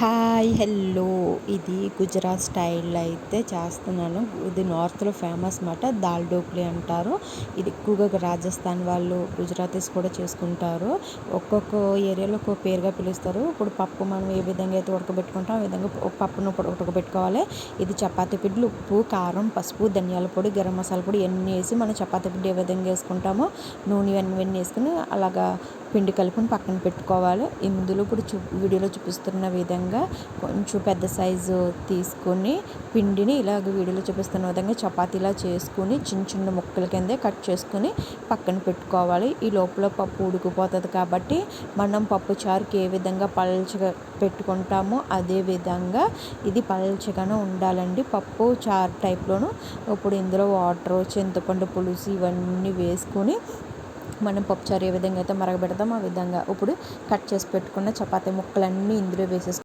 Hi hello ఇది Gujarat style అయితే చేస్తున్నాను. ఇది నార్త్లో ఫేమస్ మాట. దాల్ ఢోక్లీ అంటారు. ఇది ఎక్కువగా రాజస్థాన్ వాళ్ళు, గుజరాతీస్ కూడా చేసుకుంటారు. ఒక్కొక్క ఏరియాలో ఒక్కొక్క పేరుగా పిలుస్తారు. ఇప్పుడు పప్పు మనం ఏ విధంగా అయితే ఉడకబెట్టుకుంటాం ఆ విధంగా పప్పును ఉడకబెట్టుకోవాలి. ఇది చపాతీ పిండిలు, ఉప్పు, కారం, పసుపు, ధనియాల పొడి, గరం మసాలా పొడి ఇవన్నీ వేసి మనం చపాతీ పిండి ఏ విధంగా వేసుకుంటామో నూనె అన్నీ వేసుకుని అలాగా పిండి కలుపుని పక్కన పెట్టుకోవాలి. ఇందులో ఇప్పుడు వీడియోలో చూపిస్తున్న విధంగా కొంచెం పెద్ద సైజు తీసుకొని పిండిని ఇలాగ వీడియోలో చూపిస్తున్న విధంగా చపాతీలా చేసుకుని చిన్న చిన్న ముక్కల కింద కట్ చేసుకుని పక్కన పెట్టుకోవాలి. ఈ లోపల పప్పు ఉడికిపోతుంది కాబట్టి మనం పప్పు చారుకి ఏ విధంగా పల్చగా పెట్టుకుంటామో అదే విధంగా ఇది పల్చగానే ఉండాలండి. పప్పు చారు టైప్లోను. ఇప్పుడు ఇందులో వాటర్, చింతపండు పులుసు ఇవన్నీ వేసుకొని మనం పప్పుచారు ఏ విధంగా అయితే మరగబెడతామో ఆ విధంగా ఇప్పుడు కట్ చేసి పెట్టుకున్న చపాతీ ముక్కలన్నీ ఇందులో వేసేసుకొని